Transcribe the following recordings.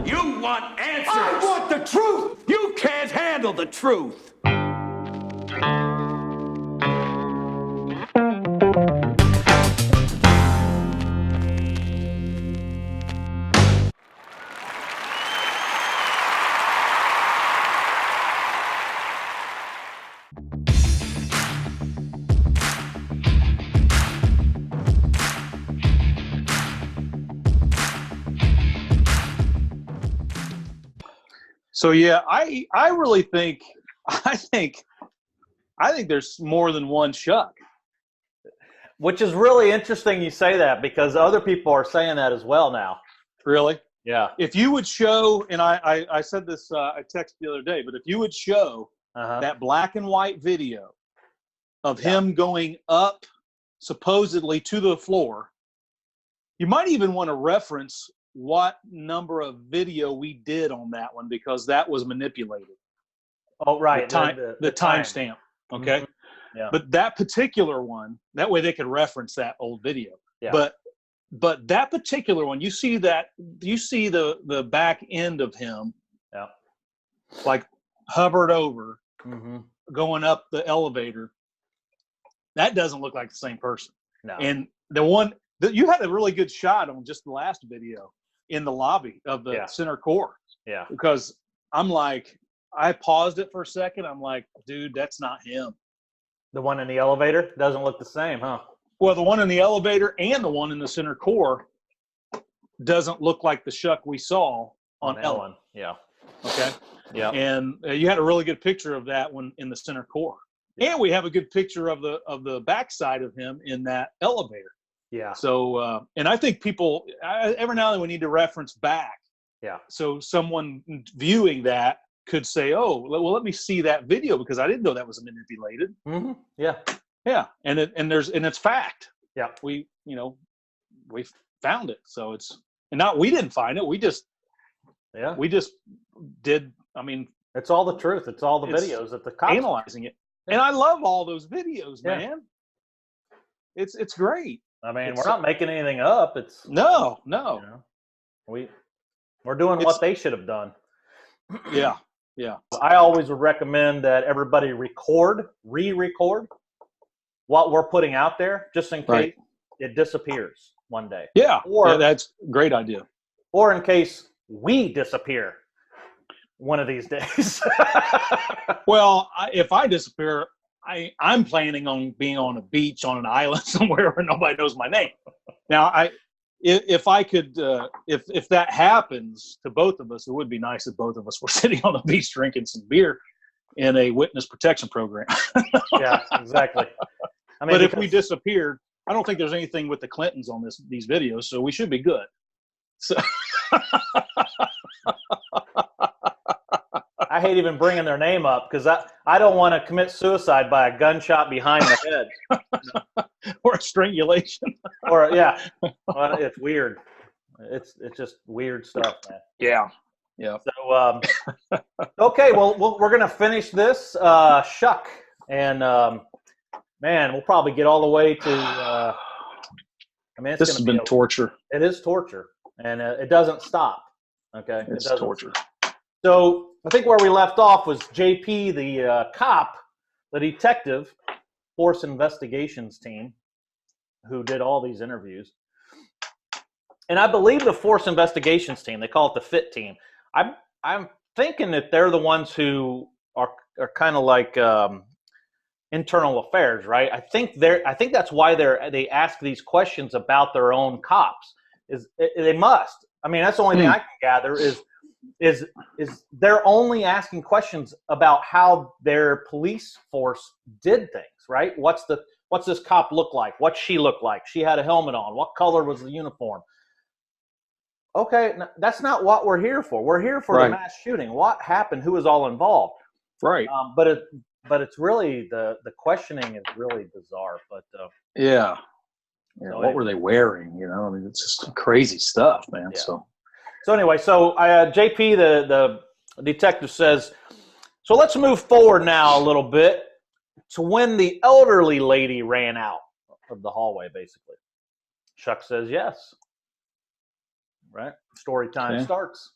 You want answers! I want the truth! You can't handle the truth! So yeah, I really think I think there's more than one Schuck. Which is really interesting you say that, because other people are saying that as well now. Really? Yeah. If you would show, and I said this, I texted the other day, but if you would show that black and white video of him going up supposedly to the floor, you might even want to reference what number of video we did on that one, because that was manipulated. Oh, right. The timestamp. Okay. Mm-hmm. Yeah. But that particular one, that way they could reference that old video. Yeah. But that particular one, you see the back end of him, like hovered over, going up the elevator. That doesn't look like the same person. No. And the one that you had a really good shot on just the last video in the lobby of the center core. Yeah. Because I'm like, I paused it for a second. I'm like, dude, that's not him. The one in the elevator doesn't look the same, huh? Well, the one in the elevator and the one in the center core doesn't look like the Schuck we saw on Ellen. Yeah. Okay. Yeah. And you had a really good picture of that one in the center core. Yeah. And we have a good picture of the backside of him in that elevator. Yeah. So, and I think people, every now and then we need to reference back. Yeah. So someone viewing that could say, oh, well, let me see that video, because I didn't know that was manipulated. Mm-hmm. Yeah. Yeah. And it's fact. Yeah. We found it. So we didn't find it. We just did. I mean, it's all the truth. It's all the videos that the cops analyzing it. And I love all those videos, man. It's great. I mean, we're not making anything up. It's no. You know, we're doing what they should have done. Yeah. Yeah. I always would recommend that everybody re-record what we're putting out there, just in case it disappears one day. Yeah. Or that's a great idea. Or in case we disappear one of these days. Well, if I disappear, I'm planning on being on a beach on an island somewhere where nobody knows my name. Now, if I could, if that happens to both of us, it would be nice if both of us were sitting on the beach drinking some beer in a witness protection program. Yeah, exactly. I mean, but if we disappeared, I don't think there's anything with the Clintons on these videos, so we should be good. So. I hate even bringing their name up, because I don't want to commit suicide by a gunshot behind the head. Or a strangulation. Or, well, it's weird. It's just weird stuff, man. Yeah. Yeah. So, okay, well, we're going to finish this Schuck. And, man, we'll probably get all the way to, I mean, this has been torture. It is torture. And it doesn't stop. Okay? It's torture. So I think where we left off was JP, the cop, the detective, Force Investigations team, who did all these interviews. And I believe the Force Investigations team, they call it the FIT team. I'm thinking that they're the ones who are kind of like internal affairs, right? I think that's why they ask these questions about their own cops. They must. I mean, that's the only thing I can gather is they're only asking questions about how their police force did things, right? What's this cop look like? What's she look like? She had a helmet on. What color was the uniform? Okay, that's not what we're here for. We're here for the mass shooting. What happened? Who was all involved? Right. But it's really the questioning is really bizarre. But yeah. So what were they wearing? You know, I mean, it's just crazy stuff, man. Yeah. So anyway, JP, the detective, says, so let's move forward now a little bit to when the elderly lady ran out of the hallway, basically. Schuck says yes. Right? Story time starts.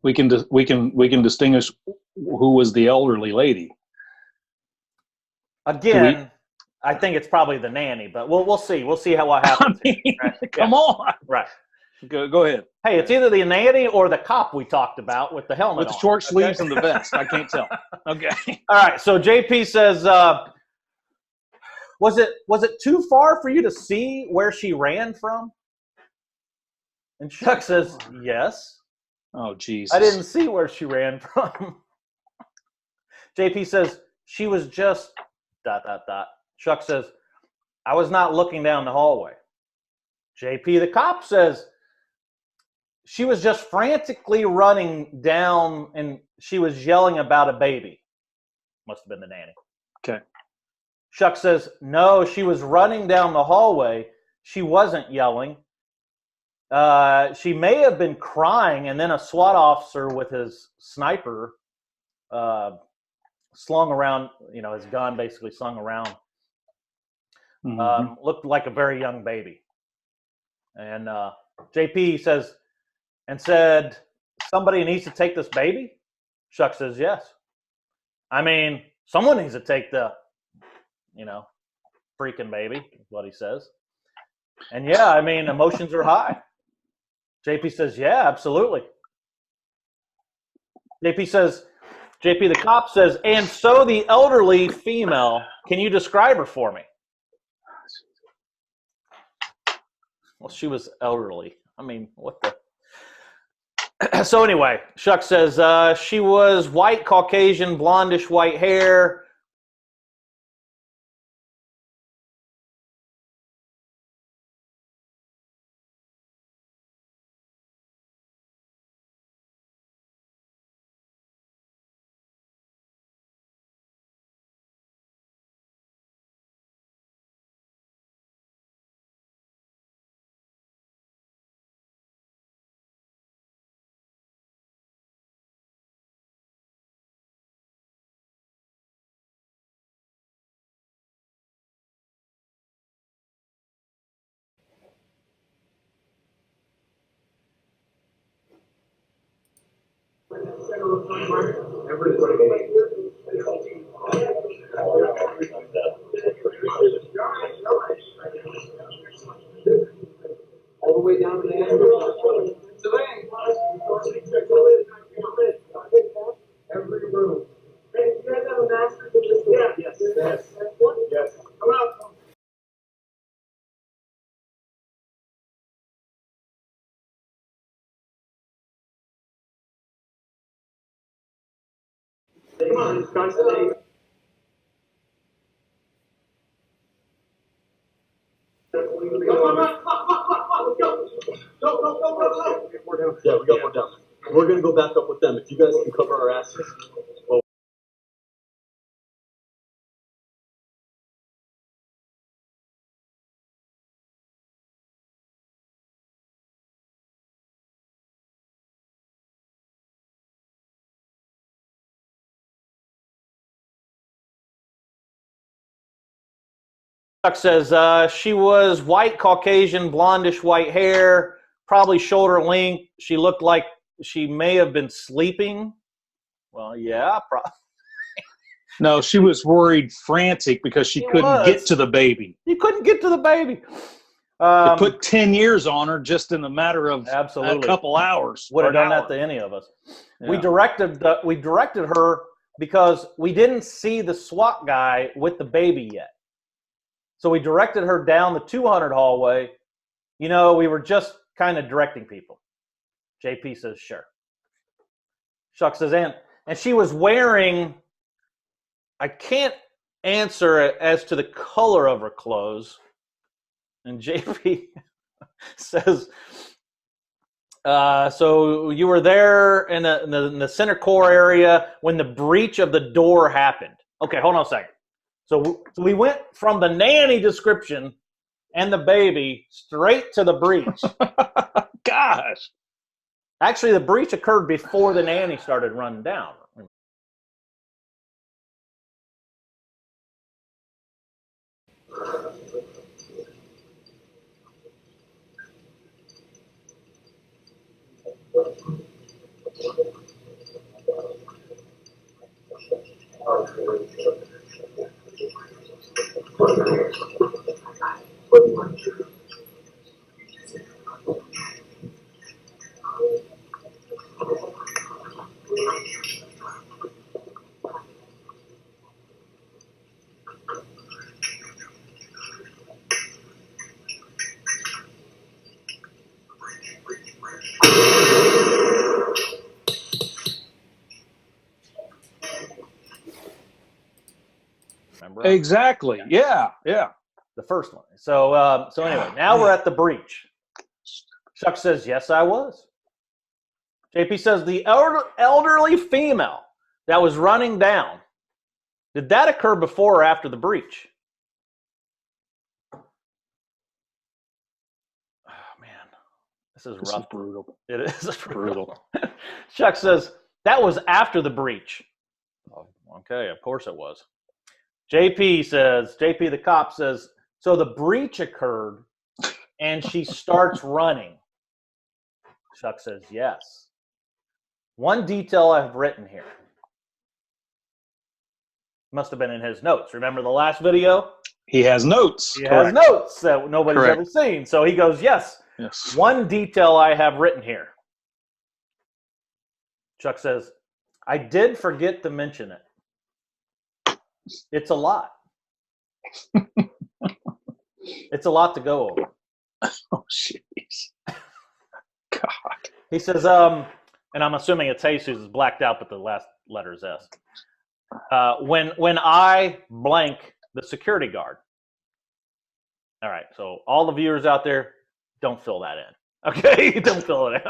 we can distinguish who was the elderly lady. Again, I think it's probably the nanny, but we'll see. We'll see what happens. I mean, right? Come on. Right. Go ahead. Hey, it's either the nanny or the cop we talked about with the helmet With the on. short sleeves and the vest. I can't tell. Okay. All right. So JP says, was it too far for you to see where she ran from? And Schuck says, yes. Oh, Jesus. I didn't see where she ran from. JP says, she was just ... Schuck says, I was not looking down the hallway. JP, the cop, says, she was just frantically running down and she was yelling about a baby. Must have been the nanny. Okay. Schuck says, no, she was running down the hallway. She wasn't yelling. She may have been crying, and then a SWAT officer with his sniper slung around, his gun basically slung around, looked like a very young baby. And JP says, and said, somebody needs to take this baby? Schuck says, yes. I mean, someone needs to take the, freaking baby, is what he says. And yeah, I mean, emotions are high. JP says, yeah, absolutely. JP, the cop says, and so the elderly female, can you describe her for me? Well, she was elderly. I mean, what the? So anyway, Schuck says, she was white, Caucasian, blondish white hair. All the way down to the end. Every room. Hey, you guys have a master for this? Yeah. Yes. Yes. Come out. Come on, guys. Go. Yeah, we got more down. We're gonna go back up with them. If you guys can cover our asses. Well, Schuck says, she was white, Caucasian, blondish white hair, probably shoulder length. She looked like she may have been sleeping. Well, yeah, probably. No, she was worried, frantic, because she couldn't get to the baby. You couldn't get to the baby. It put 10 years on her just in a matter of absolutely. a couple hours. Would have done that to any of us. Yeah. We directed her because we didn't see the SWAT guy with the baby yet. So we directed her down the 200 hallway. We were just kind of directing people. JP says, sure. Schuck says, and she was wearing, I can't answer as to the color of her clothes. And JP says, so you were there in the center core area when the breach of the door happened. Okay, hold on a second. So we went from the nanny description and the baby straight to the breach. Gosh. Actually, the breach occurred before the nanny started running down. Remember? Exactly. Yeah. Yeah. The first one. So anyway, now we're at the breach. Schuck says, yes, I was. JP says, the elderly female that was running down, did that occur before or after the breach? Oh, man. This is rough. Is brutal. It is Brutal. Schuck says, that was after the breach. Oh, okay, of course it was. JP the cop says, so the breach occurred and she starts running. Schuck says, yes. One detail I've written here. Must have been in his notes. Remember the last video? He has notes. He has notes that nobody's Correct. ever seen. So he goes, yes. Yes. One detail I have written here. Schuck says, I did forget to mention it. It's a lot. It's a lot to go over. Oh, jeez. God. He says, and I'm assuming it's Jesus is blacked out, but the last letter is S. When I blank the security guard. All right, so all the viewers out there, don't fill that in. Okay, don't fill it